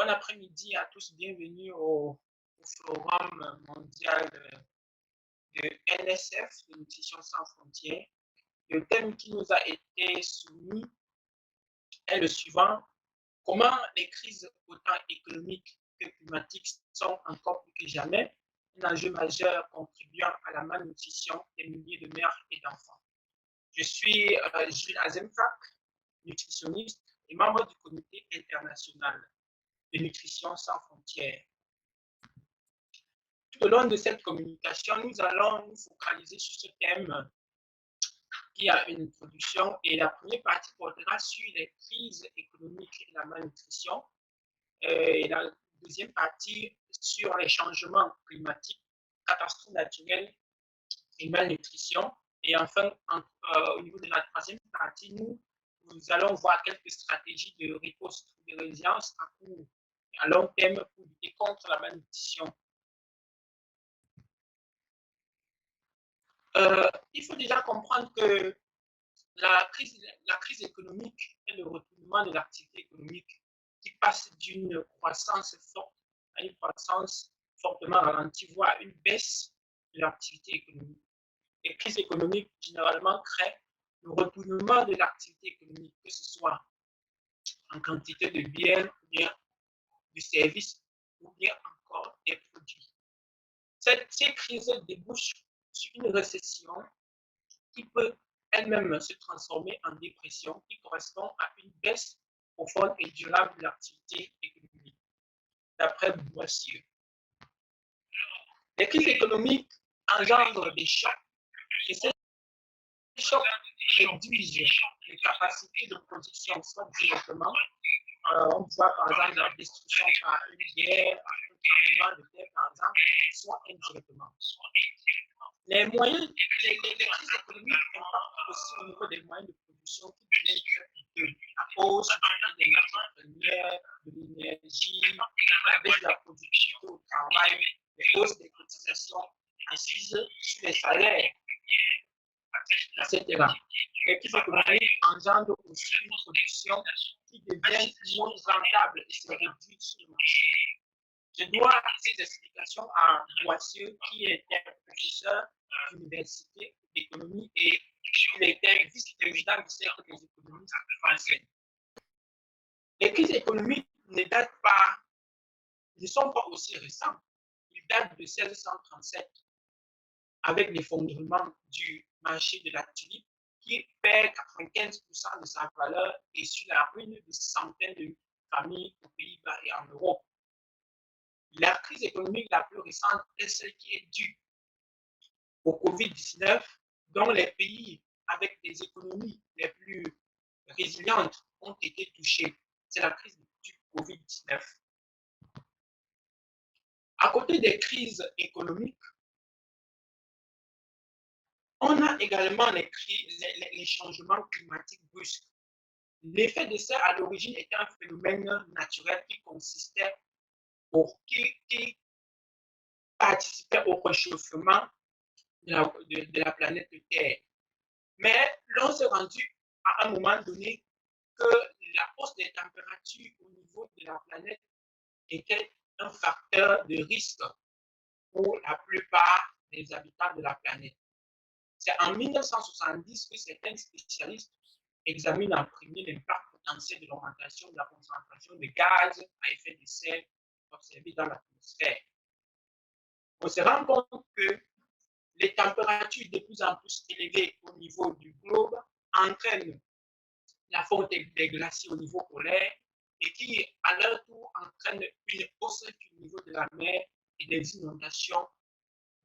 Bon après-midi à tous, bienvenue au Forum mondial de NSF, de Nutrition sans frontières. Le thème qui nous a été soumis est le suivant: comment les crises autant économiques que climatiques sont encore plus que jamais un enjeu majeur contribuant à la malnutrition des milliers de mères et d'enfants. Je suis Jules Azemfak, nutritionniste et membre du comité international de nutrition sans frontières. Tout au long de cette communication, nous allons nous focaliser sur ce thème qui a une introduction, et la première partie portera sur les crises économiques et la malnutrition, et la deuxième partie sur les changements climatiques, catastrophes naturelles et malnutrition. Et enfin, au niveau de la troisième partie, nous allons voir quelques stratégies de riposte de résilience à court et à long terme pour lutter contre la malnutrition. Il faut déjà comprendre que la crise économique est le retournement de l'activité économique qui passe d'une croissance forte à une croissance fortement ralentie, voire une baisse de l'activité économique. Les crises économiques, généralement, créent le retournement de l'activité économique, que ce soit en quantité de biens, ou bien de services, ou bien encore des produits. Ces crises débouchent sur une récession qui peut elle-même se transformer en dépression, qui correspond à une baisse profonde et durable de l'activité économique, d'après Boissieu. Les crises économiques engendrent des chocs, et ces chocs réduisent les capacités de production, soit directement, on voit par exemple la destruction par une guerre, par un tremblement de terre, par exemple, soit indirectement. Les crises économiques impactent aussi au niveau des moyens de production qui deviennent très coûteux, à cause des matières premières, de l'énergie, la baisse de la productivité au travail, les hausses des cotisations assises sur les salaires, etc. Les crises économiques engendrent aussi une production qui devient moins rentable et se réduit sur le marché. Je dois ces explications à Boissieu, qui était professeur d'université d'économie et il était vice-président du cercle des économistes français. Les crises économiques ne sont pas aussi récentes. Ils datent de 1637 avec l'effondrement du marché de la tulipe qui perd 95% de sa valeur et sur la ruine de centaines de familles aux Pays-Bas et en Europe. La crise économique la plus récente est celle qui est due au Covid-19, dont les pays avec des économies les plus résilientes ont été touchés. C'est la crise du Covid-19. À côté des crises économiques, on a également les changements climatiques brusques. L'effet de serre à l'origine était un phénomène naturel qui participait au réchauffement de la planète Terre. Mais l'on s'est rendu à un moment donné que la hausse des températures au niveau de la planète était un facteur de risque pour la plupart des habitants de la planète. C'est en 1970 que certains spécialistes examinent en premier l'impact potentiel de l'augmentation de la concentration de gaz à effet de serre observée dans l'atmosphère. On se rend compte que les températures de plus en plus élevées au niveau du globe entraînent la fonte des glaciers au niveau polaire et qui, à leur tour, entraînent une hausse du niveau de la mer et des inondations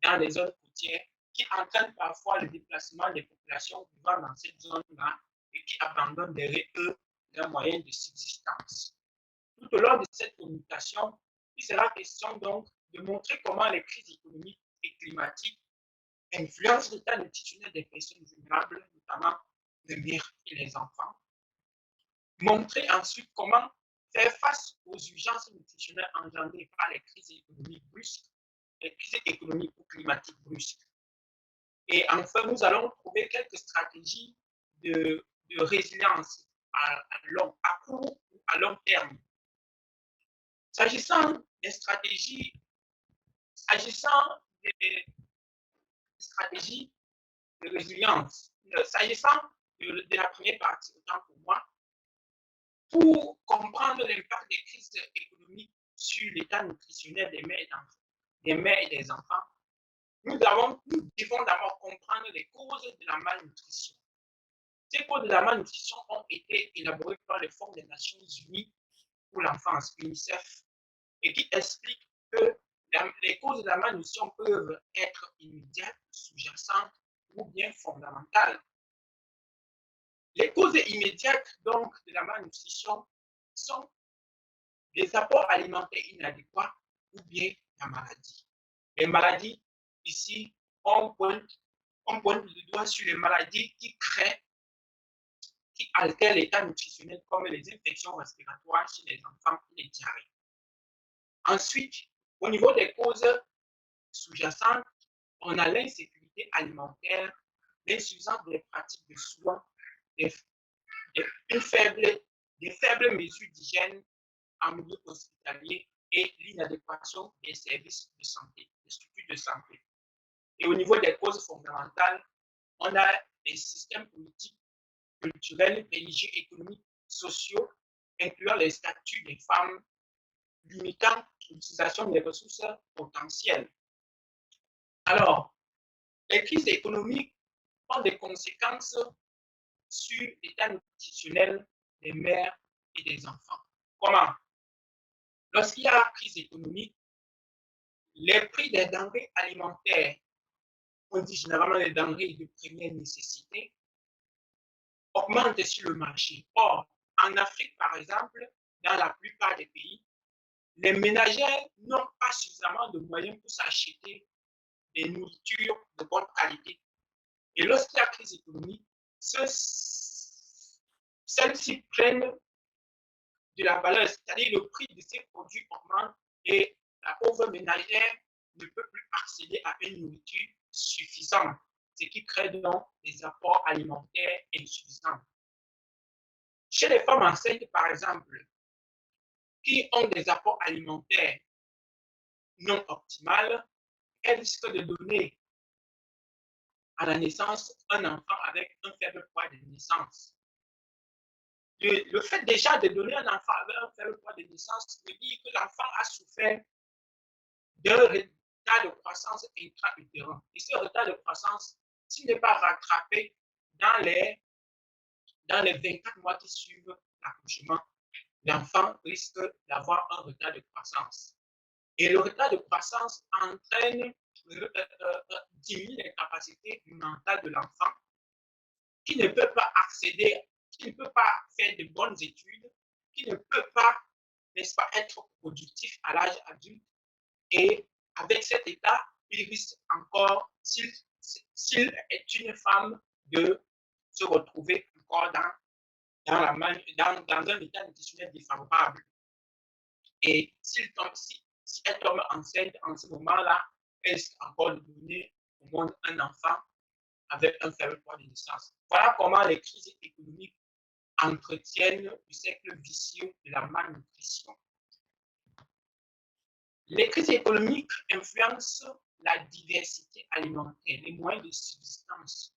dans les zones côtières qui entraînent parfois le déplacement des populations vivant dans cette zone-là et qui abandonnent derrière eux leurs moyens de subsistance. Tout au long de cette communication, il sera question donc de montrer comment les crises économiques et climatiques influencent l'état nutritionnel des personnes vulnérables, notamment les mères et les enfants. Montrer ensuite comment faire face aux urgences nutritionnelles engendrées par les crises économiques brusques, les crises économiques ou climatiques brusques. Et enfin, nous allons trouver quelques stratégies de résilience à court ou à long terme. S'agissant des stratégies, s'agissant des stratégies de résilience, s'agissant de la première partie, autant pour moi, pour comprendre l'impact des crises économiques sur l'état nutritionnel des mères et des enfants, nous devons d'abord comprendre les causes de la malnutrition. Ces causes de la malnutrition ont été élaborées par le Fonds des Nations Unies pour l'enfance, UNICEF, et qui expliquent que les causes de la malnutrition peuvent être immédiates, sous-jacentes ou bien fondamentales. Les causes immédiates donc de la malnutrition sont des apports alimentaires inadéquats ou bien la maladie. Les maladies, ici, on pointe le doigt sur les maladies qui altèrent l'état nutritionnel comme les infections respiratoires chez les enfants et les diarrhées. Ensuite, au niveau des causes sous-jacentes, on a l'insécurité alimentaire, l'insuffisance des pratiques de soins, des faibles mesures d'hygiène en milieu hospitalier et l'inadéquation des services de santé, des structures de santé. Et au niveau des causes fondamentales, on a des systèmes politiques, culturels, religieux, économiques, sociaux, incluant les statuts des femmes, limitant l'utilisation des ressources potentielles. Alors, les crises économiques ont des conséquences sur l'état nutritionnel des mères et des enfants. Comment? Lorsqu'il y a crise économique, les prix des denrées alimentaires, on dit généralement les denrées de première nécessité, augmentent sur le marché. Or, en Afrique, par exemple, dans la plupart des pays, les ménagères n'ont pas suffisamment de moyens pour s'acheter des nourritures de bonne qualité. Et lorsqu'il y a crise économique, celles-ci prennent de la valeur, c'est-à-dire le prix de ces produits augmente et la pauvre ménagère ne peut plus accéder à une nourriture suffisante, ce qui crée donc des apports alimentaires insuffisants. Chez les femmes enceintes, par exemple, qui ont des apports alimentaires non optimales, elles risquent de donner à la naissance un enfant avec un faible poids de naissance. Le fait déjà de donner un enfant avec un faible poids de naissance veut dire que l'enfant a souffert d'un retard de croissance intra-utérin. Et ce retard de croissance, s'il n'est pas rattrapé dans les 24 mois qui suivent l'accouchement, l'enfant risque d'avoir un retard de croissance. Et le retard de croissance diminue les capacités mentales de l'enfant qui ne peut pas accéder, qui ne peut pas faire de bonnes études, qui ne peut pas, n'est-ce pas, être productif à l'âge adulte. Et avec cet état, il risque encore, s'il est une femme, de se retrouver encore dans un état nutritionnel défavorable. Et si elle tombe enceinte en ce moment-là, elle risque encore de donner au monde un enfant avec un faible poids de naissance. Voilà comment les crises économiques entretiennent le cercle vicieux de la malnutrition. Les crises économiques influencent la diversité alimentaire, les moyens de subsistance,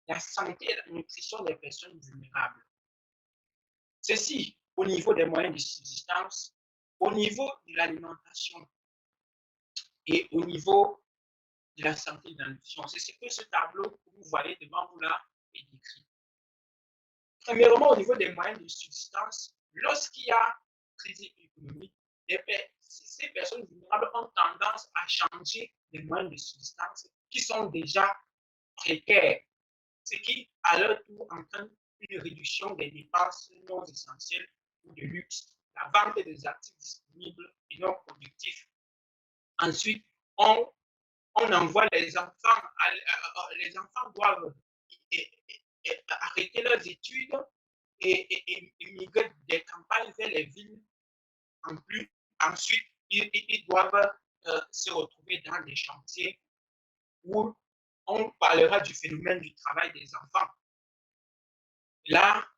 la santé et la nutrition des personnes vulnérables. Ceci au niveau des moyens de subsistance, au niveau de l'alimentation et au niveau de la santé et de la nutrition. C'est ce que ce tableau que vous voyez devant vous là est décrit. Premièrement, au niveau des moyens de subsistance, lorsqu'il y a crise économique, ces personnes vulnérables ont tendance à changer les moyens de subsistance qui sont déjà précaires, ce qui, à leur tour, entraîne une réduction des dépenses non essentielles ou de luxe, la vente des actifs disponibles et non productifs. Ensuite, on envoie les enfants doivent arrêter leurs études et migrer des campagnes vers les villes. Ensuite, ils doivent se retrouver dans des chantiers où on parlera du phénomène du travail des enfants. Là,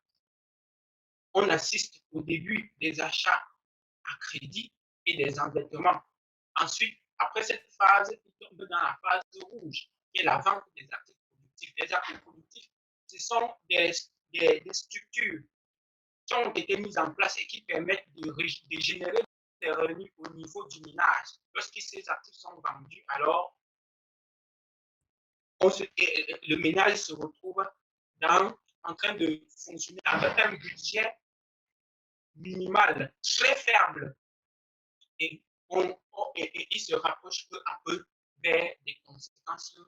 on assiste au début des achats à crédit et des endettements. Ensuite, après cette phase, il tombe dans la phase rouge, qui est la vente des actifs productifs. Les actifs productifs, ce sont des structures qui ont été mises en place et qui permettent de générer des revenus au niveau du ménage. Lorsque ces actifs sont vendus, alors le ménage se retrouve en train de fonctionner avec un budget minimal, très faible. Et, il se rapproche peu à peu vers des conséquences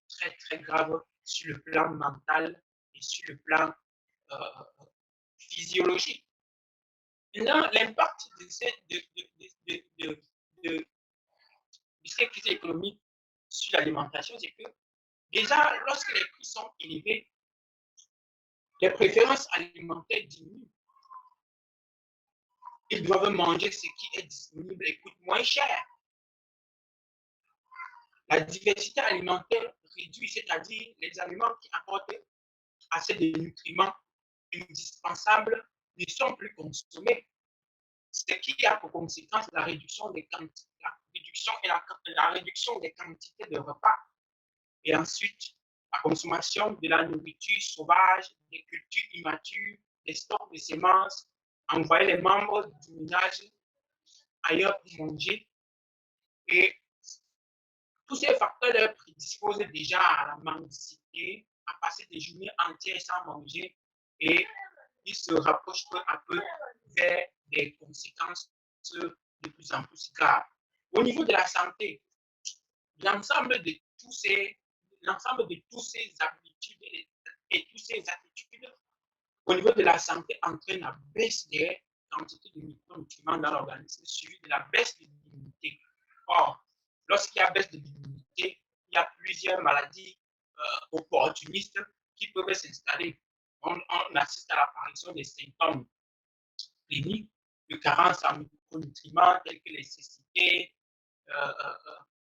très, très graves sur le plan mental et sur le plan physiologique. Maintenant, l'impact de cette crise économique sur l'alimentation, c'est que déjà, lorsque les prix sont élevés, les préférences alimentaires diminuent. Ils doivent manger ce qui est disponible et coûte moins cher. La diversité alimentaire réduit, c'est-à-dire les aliments qui apportent assez de nutriments indispensables ne sont plus consommés, ce qui a pour conséquence la réduction des quantités, la réduction des quantités de repas. Et ensuite, la consommation de la nourriture sauvage, des cultures immatures, des stocks de semences, envoyer les membres du ménage ailleurs pour manger. Et tous ces facteurs prédisposent déjà à la mendicité, à passer des journées entières sans manger, et ils se rapprochent peu à peu vers des conséquences de plus en plus graves. Au niveau de la santé, l'ensemble de toutes ces habitudes et toutes ces attitudes au niveau de la santé entraîne la baisse des quantités de micronutriments dans l'organisme, suivi de la baisse de l'immunité. Or, lorsqu'il y a baisse de l'immunité, il y a plusieurs maladies opportunistes qui peuvent s'installer. On assiste à l'apparition des symptômes cliniques de carence en micronutriments tels que les cécités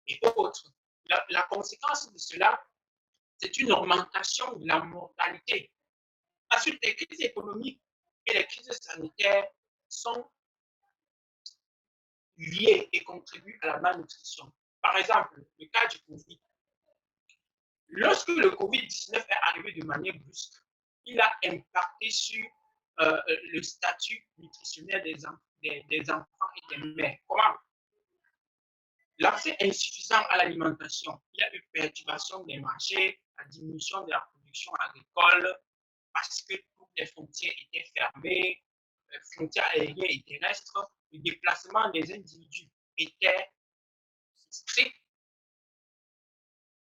et autres. La conséquence de cela, c'est une augmentation de la mortalité. Ensuite, les crises économiques et les crises sanitaires sont liées et contribuent à la malnutrition. Par exemple, le cas du Covid. Lorsque le Covid-19 est arrivé de manière brusque, il a impacté sur le statut nutritionnel des enfants et des mères. Comment? L'accès insuffisant à l'alimentation. Il y a eu perturbation des marchés, la diminution de la production agricole, parce que toutes les frontières étaient fermées, les frontières aériennes et terrestres, le déplacement des individus était strict.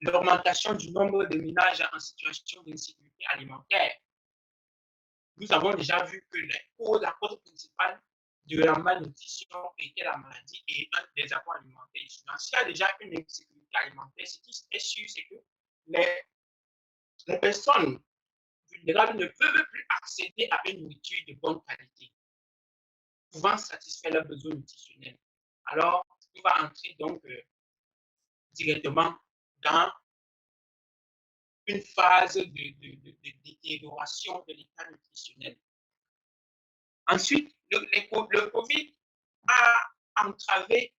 L'augmentation du nombre de ménages en situation d'insécurité alimentaire. Nous avons déjà vu que la cause principale de la malnutrition était la maladie et un des apports alimentaires. S'il y a déjà une insécurité alimentaire, ce qui est sûr, c'est que les personnes vulnérables ne peuvent plus accéder à une nourriture de bonne qualité, pouvant satisfaire leurs besoins nutritionnels. Alors, on va entrer donc directement dans une phase de détérioration de l'état nutritionnel. Ensuite, le Covid a entravé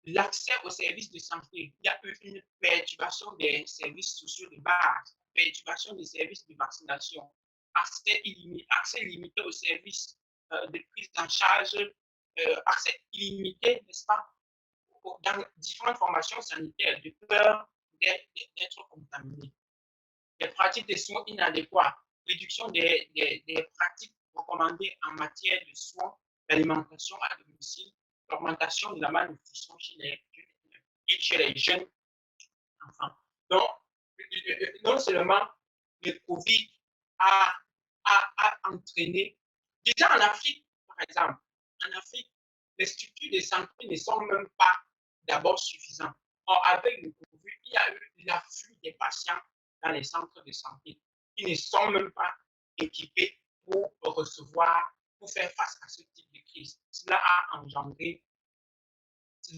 l'accès aux services de santé. Il y a eu une perturbation des services sociaux de base, perturbation des services de vaccination, accès limité aux services de prise en charge, accès illimité, n'est-ce pas, dans différentes formations sanitaires, de peur d'être contaminé. Les pratiques de soins inadéquates, réduction des pratiques recommandées en matière de soins, d'alimentation à domicile, l'augmentation de la malnutrition chez les jeunes enfants. Donc, non seulement le Covid a entraîné, déjà en Afrique, par exemple, en Afrique, les structures de santé ne sont même pas d'abord suffisantes. Or, avec le Covid, il y a eu l'afflux des patients dans les centres de santé qui ne sont même pas équipés pour recevoir, pour faire face à ce type de crise. Cela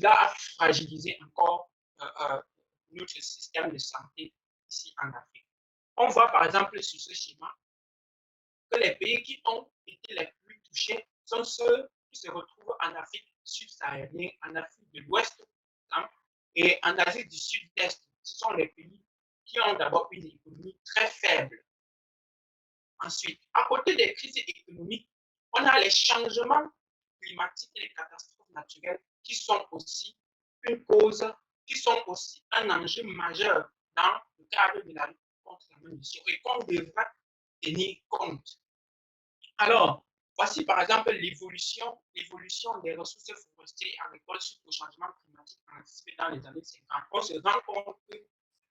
a fragilisé encore notre système de santé ici en Afrique. On voit par exemple sur ce schéma que les pays qui ont été les plus touchés sont ceux qui se retrouvent en Afrique subsaharienne, en Afrique de l'Ouest et en Asie du Sud-Est. Ce sont les pays qui ont d'abord une économie très faible. Ensuite, à côté des crises économiques, on a les changements climatiques et les catastrophes naturelles qui sont aussi une cause, qui sont aussi un enjeu majeur dans le cadre de la lutte contre la malnutrition et qu'on devra tenir compte. Alors, voici par exemple l'évolution des ressources forestières et agricoles suite au changement climatique anticipé dans les années 50. On se rend compte que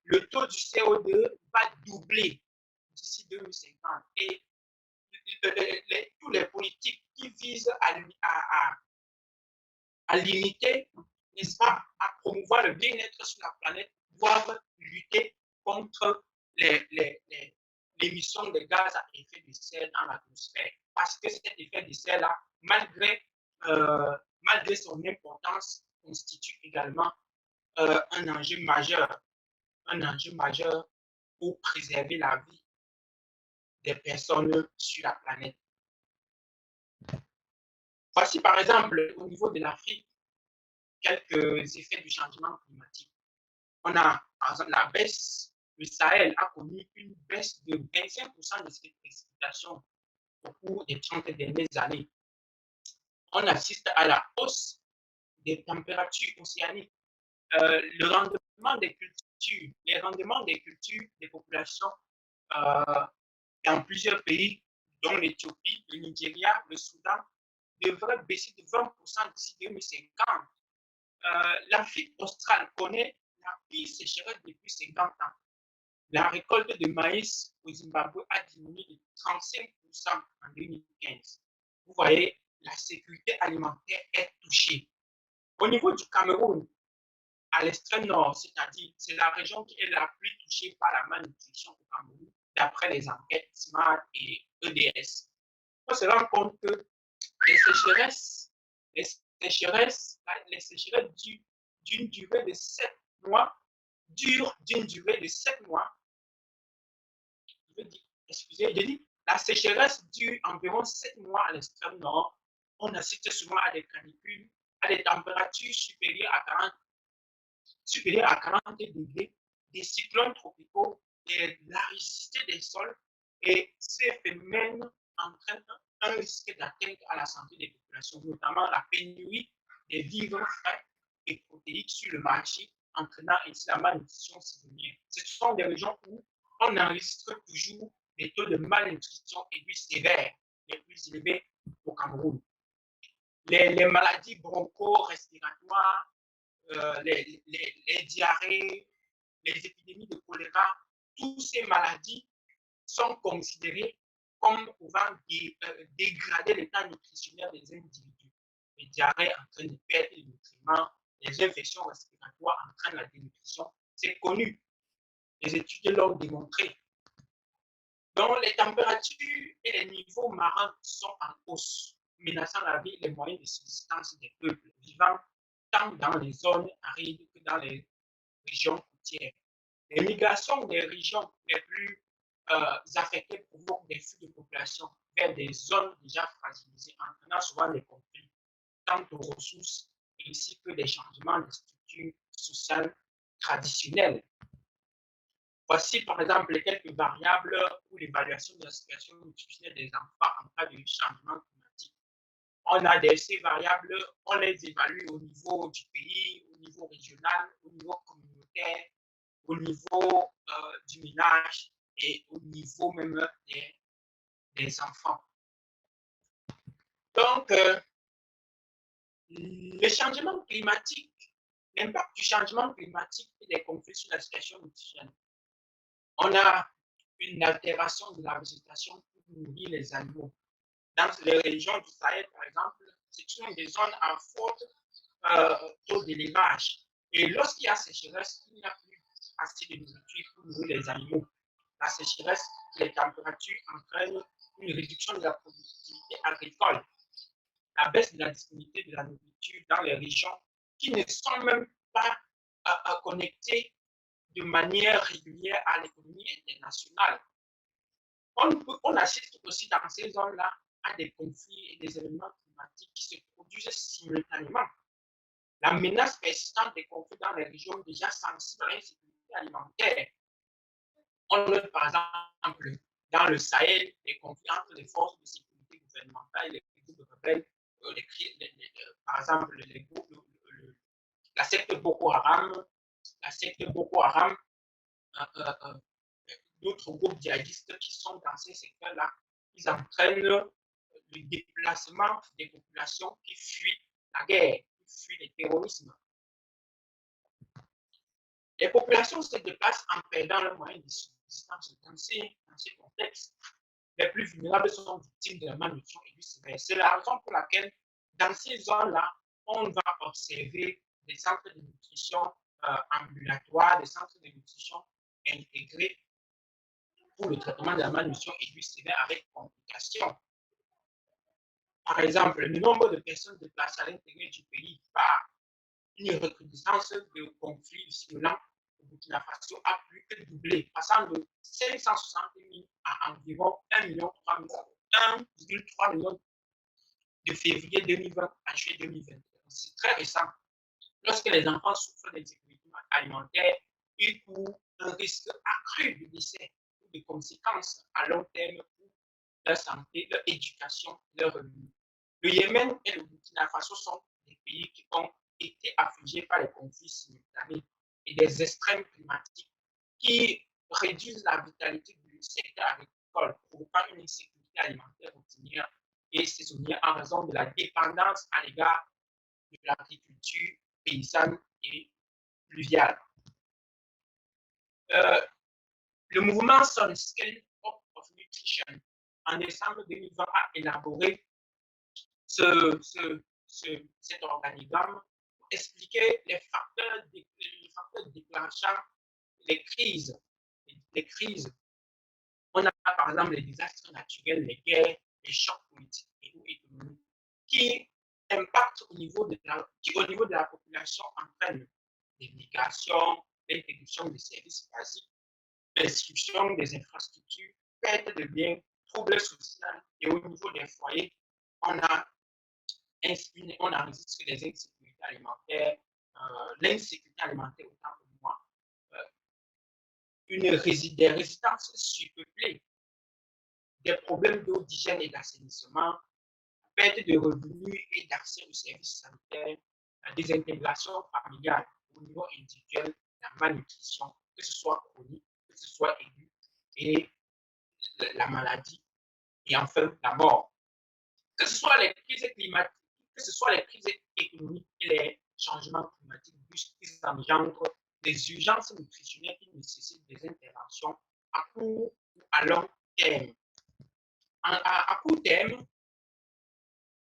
le taux du CO2 va doubler d'ici 2050 et tous les politiques qui visent à limiter, n'est-ce pas, à promouvoir le bien-être sur la planète doivent lutter contre l'émission de gaz à effet de serre dans l'atmosphère. Parce que cet effet de serre-là, malgré son importance, constitue également un enjeu majeur pour préserver la vie des personnes sur la planète. Voici par exemple au niveau de l'Afrique quelques effets du changement climatique. On a par exemple la baisse, le Sahel a connu une baisse de 25% de ses précipitations au cours des 30 dernières années. On assiste à la hausse des températures océaniques. Le rendement des cultures, les rendements des cultures des populations dans plusieurs pays, dont l'Éthiopie, le Nigeria, le Soudan, devrait baisser de 20% d'ici 2050. L'Afrique australe connaît la pire sécheresse depuis 50 ans. La récolte de maïs au Zimbabwe a diminué de 35% en 2015. Vous voyez, la sécurité alimentaire est touchée. Au niveau du Cameroun, à l'extrême nord, c'est-à-dire c'est la région qui est la plus touchée par la malnutrition au Cameroun, d'après les enquêtes SMART et EDS. On se rend compte que les sécheresses d'une durée de 7 mois, excusez, je dis, la sécheresse dure environ 7 mois à l'extrême nord. On assiste souvent à des canicules, à des températures supérieures à 40 degrés, des cyclones tropicaux, et l'aridité des sols. Et ces phénomènes entraînent un risque d'atteinte à la santé des populations, notamment la pénurie des vivres frais et protéiques sur le marché, entraînant ainsi la malnutrition saisonnière. Ce sont des régions où on enregistre toujours des taux de malnutrition aiguë sévères, les plus élevés au Cameroun. Les maladies broncho-respiratoires, les diarrhées, les épidémies de choléra, toutes ces maladies sont considérées comme pouvant dégrader l'état nutritionnel des individus. Les diarrhées entraînent une perte de nutriments, les infections respiratoires entraînent la dénutrition. C'est connu. Les études l'ont démontré. Donc, les températures et les niveaux marins sont en hausse, menaçant la vie et les moyens de subsistance des peuples vivant tant dans les zones arides que dans les régions côtières. Les migrations des régions les plus affectées provoquent des flux de population vers des zones déjà fragilisées, entraînant souvent des conflits quant aux ressources ainsi que des changements de structures sociales traditionnelles. Voici par exemple quelques variables pour l'évaluation de la situation nutritionnelle des enfants en cas de changement climatique. On a ces variables, on les évalue au niveau du pays, au niveau régional, au niveau communautaire, au niveau du ménage et au niveau même des enfants. Donc, le changement climatique, l'impact du changement climatique et des conflits sur la situation nutritionnelle. On a une altération de la végétation pour nourrir les animaux. Dans les régions du Sahel, par exemple, ce sont des zones à fort taux d'élevage. Et lorsqu'il y a sécheresse, il n'y a plus assez de nourriture pour nourrir les animaux. La sécheresse, les températures entraînent une réduction de la productivité agricole, la baisse de la disponibilité de la nourriture dans les régions qui ne sont même pas connectées de manière régulière à l'économie internationale. On assiste aussi dans ces zones-là à des conflits et des événements climatiques qui se produisent simultanément. La menace persistante des conflits dans les régions déjà sensibles à l'insécurité alimentaire. On note par exemple dans le Sahel des conflits entre les forces de sécurité gouvernementales et les groupes de rebelles, par exemple la secte Boko Haram, d'autres groupes djihadistes qui sont dans ces secteurs-là, ils entraînent le déplacement des populations qui fuient la guerre, qui fuient le terrorisme. Les populations se déplacent en perdant leurs moyens de subsistance dans ces contextes. Les plus vulnérables sont victimes de la malnutrition et du sévère. C'est la raison pour laquelle, dans ces zones-là, on va observer des centres de nutrition ambulatoires, des centres de nutrition intégrés pour le traitement de la malnutrition et du sévère avec complications. Par exemple, le nombre de personnes déplacées à l'intérieur du pays par une recrudescence de conflits violents au Burkina Faso a plus que doublé, passant de 560 000 à environ 1,3 million de février 2020 à juillet 2021. C'est très récent. Lorsque les enfants souffrent d'insécurité alimentaire, ils courent un risque accru de décès ou de conséquences à long terme pour leur santé, leur éducation, leur revenu. Le Yémen et le Burkina Faso sont des pays qui ont été affligés par les conflits simultanés et des extrêmes climatiques qui réduisent la vitalité du secteur agricole, provoquant une insécurité alimentaire routinière et saisonnière en raison de la dépendance à l'égard de l'agriculture paysanne et pluviale. Le mouvement Sun Scale of Nutrition en décembre 2020 a élaboré cet organigramme pour expliquer les facteurs déclenchant les crises. On a par exemple les désastres naturels, les guerres, les chocs politiques et économiques qui impactent au niveau de la population entraînent des migrations, l'interruption des services basiques, destruction des infrastructures, perte de biens, troubles sociaux et au niveau des foyers, on enregistre des insécurités alimentaires, l'insécurité alimentaire autant pour moi, des résidences surpeuplées, des problèmes d'eau, d'hygiène et d'assainissement, perte de revenus et d'accès aux services sanitaires, la désintégration familiale au niveau individuel, la malnutrition, que ce soit chronique, que ce soit aiguë, et la maladie, et enfin la mort. Que ce soit les crises climatiques, que ce soit les crises économiques et les changements climatiques, puisqu'ils engendrent des urgences nutritionnelles qui nécessitent des interventions à court ou à long terme. À court terme,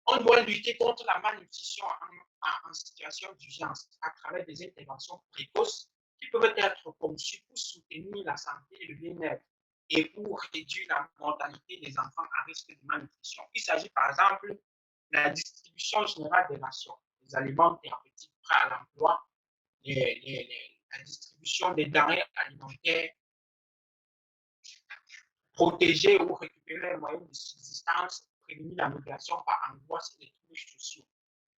on doit lutter contre la malnutrition en situation d'urgence à travers des interventions précoces qui peuvent être conçues pour soutenir la santé et le bien-être et pour réduire la mortalité des enfants à risque de malnutrition. Il s'agit par exemple de la distribution générale des rations, des aliments thérapeutiques prêts à l'emploi, la distribution des denrées alimentaires, protéger ou récupérer les moyens de subsistance, prévenir la migration par angoisse et les troubles sociaux.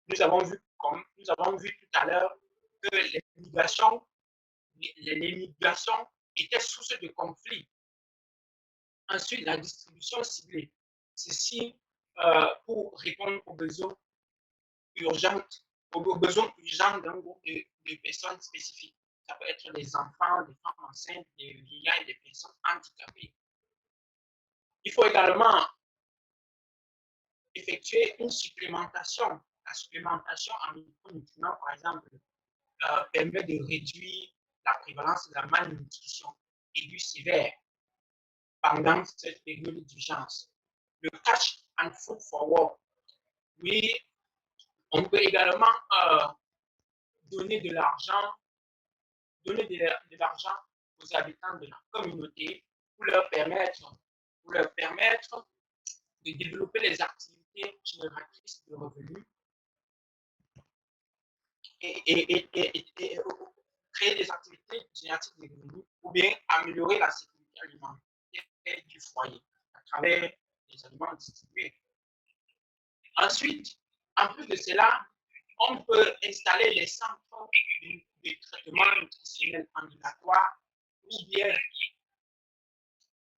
Nous avons vu tout à l'heure que les migrations étaient source de conflits. Ensuite, la distribution ciblée. Ceci pour répondre aux besoins urgents d'un groupe de personnes spécifiques. Ça peut être des enfants, des femmes enceintes, des vieillards et des personnes handicapées. Il faut également effectuer une supplémentation. La supplémentation en micronutriments, par exemple, permet de réduire la prévalence de la malnutrition aiguë sévère pendant cette période d'urgence. Le cash and food forward. Oui, on peut également donner de l'argent aux habitants de la communauté pour leur permettre de développer les activités génératrices de revenus et créer des activités génératrices de revenus ou bien améliorer la sécurité alimentaire du foyer à travers les aliments distribués. Ensuite, en plus de cela, on peut installer les centres de traitement nutritionnel ambulatoire ou bien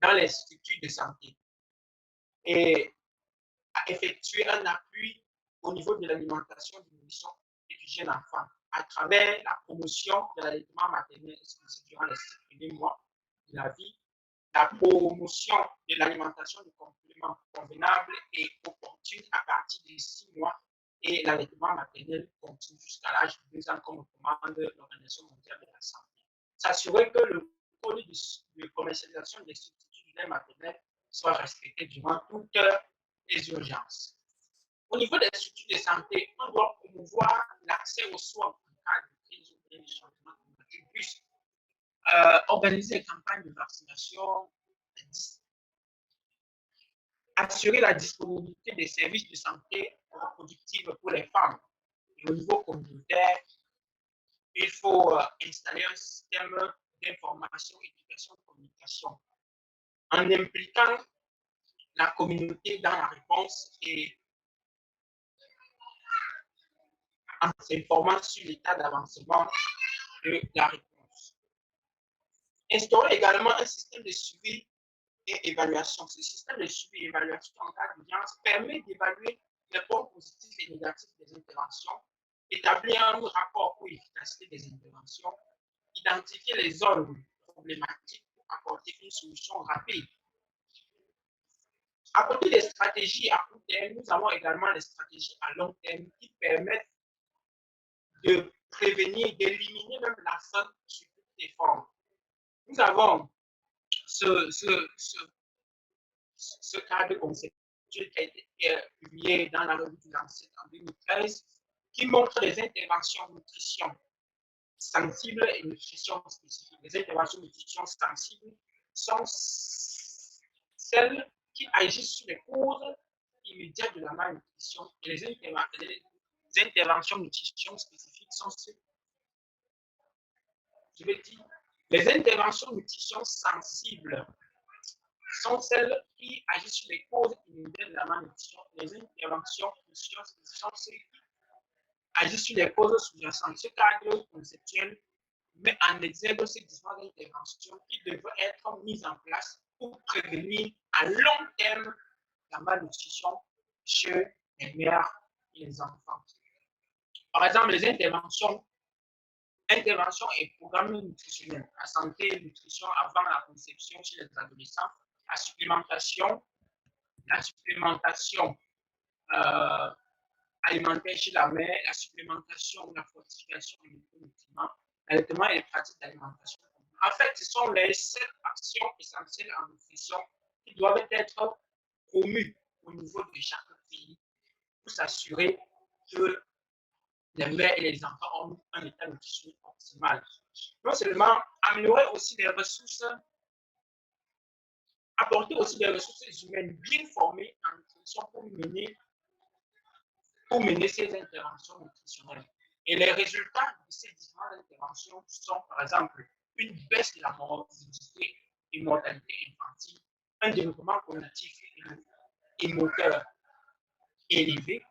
dans les structures de santé et effectuer un appui au niveau de l'alimentation du nourrisson et du jeune enfant à travers la promotion de l'allaitement maternel exclusif durant les 6 premiers mois de la vie, la promotion de l'alimentation de compléments convenables et opportunes à partir de 6 mois et l'allaitement maternel continue jusqu'à l'âge de 2 ans comme recommande l'Organisation mondiale de la santé. S'assurer que le code de commercialisation des substituts du lait maternel soit respecté durant toutes les urgences. Au niveau des structures de santé, on doit promouvoir l'accès aux soins en cas de crise ou de changement climatique, puis organiser des campagnes de vaccination, assurer la disponibilité des services de santé reproductive pour les femmes. Et au niveau communautaire, il faut installer un système d'information, éducation, communication en impliquant la communauté dans la réponse et en s'informant sur l'état d'avancement de la réponse. Instaurer également un système de suivi et évaluation. Ce système de suivi et évaluation en cas d'urgence permet d'évaluer les points positifs et négatifs des interventions, établir un rapport pour l'efficacité des interventions, identifier les zones problématiques pour apporter une solution rapide. À côté des stratégies à court terme, nous avons également les stratégies à long terme qui permettent de prévenir, d'éliminer même la faim sous toutes les formes. Nous avons ce cadre conceptuel qui a été publié dans la revue du Lancet en 2013, qui montre les interventions nutrition sensibles et nutrition spécifique. Les interventions nutrition sensibles sont celles qui agissent sur les causes immédiates de la malnutrition et les interventions nutrition spécifiques sont celles, je vais dire, les interventions nutrition sensibles sont celles qui agissent sur les causes immédiates de la malnutrition. Les interventions nutrition spécifiques sont celles qui agissent sur les causes sous-jacentes. Ce cadre conceptuel met en exergue ces différentes interventions qui devraient être mises en place pour prévenir à long terme la malnutrition chez les mères et les enfants. Par exemple, les interventions et programmes nutritionnels, la santé et nutrition avant la conception chez les adolescents, la supplémentation alimentaire chez la mère, la supplémentation, la fortification en micronutriments, l'allaitement et les pratiques d'alimentation. En fait, ce sont les 7 actions essentielles en nutrition qui doivent être promues au niveau de chaque pays pour s'assurer que les mères et les enfants ont un état nutritionnel optimal. Non seulement améliorer aussi les ressources, apporter aussi des ressources humaines bien formées en nutrition pour mener ces interventions nutritionnelles. Et les résultats de ces différentes interventions sont, par exemple, une baisse de la morbidité et mortalité infantile, un développement cognitif et moteur élevé,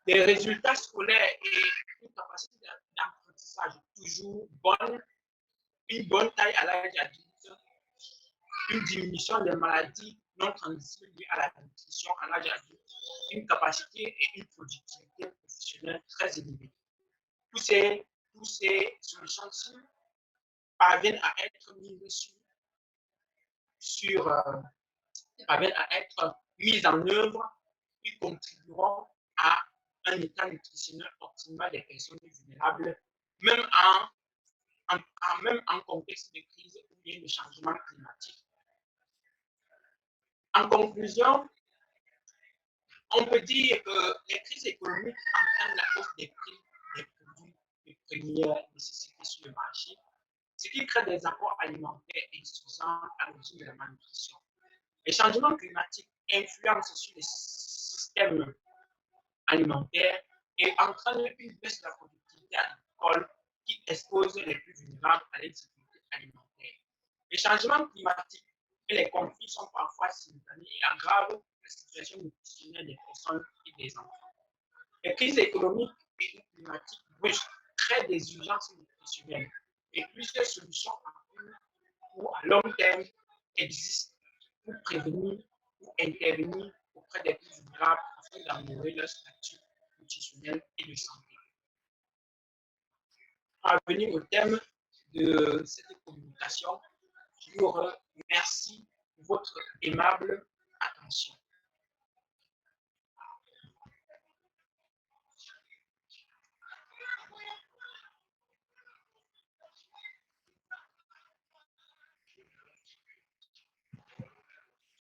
des résultats scolaires et une capacité d'apprentissage toujours bonne, une bonne taille à l'âge adulte, une diminution des maladies non transmissibles liées à la nutrition à l'âge adulte, une capacité et une productivité professionnelle très élevée. Toutes ces solutions-ci parviennent à être mises en œuvre et contribueront à un état nutritionnel optimal des personnes vulnérables, même en contexte de crise ou bien de changement climatique. En conclusion, on peut dire que les crises économiques entraînent la hausse des prix des produits de première nécessité sur le marché, ce qui crée des apports alimentaires insuffisants à l'origine de la malnutrition. Les changements climatiques influencent sur les systèmes alimentaires et entraînent une baisse de la productivité agricole qui expose les plus vulnérables à l'insécurité alimentaire. Les changements climatiques et les conflits sont parfois simultanés et aggravent situation nutritionnelle des personnes et des enfants. Les crises économiques et climatiques brusques créent des urgences nutritionnelles et plusieurs solutions à court ou à long terme existent pour prévenir ou intervenir auprès des plus vulnérables afin d'améliorer leur statut nutritionnel et de santé. Pour revenir au thème de cette communication, je vous remercie de votre aimable attention.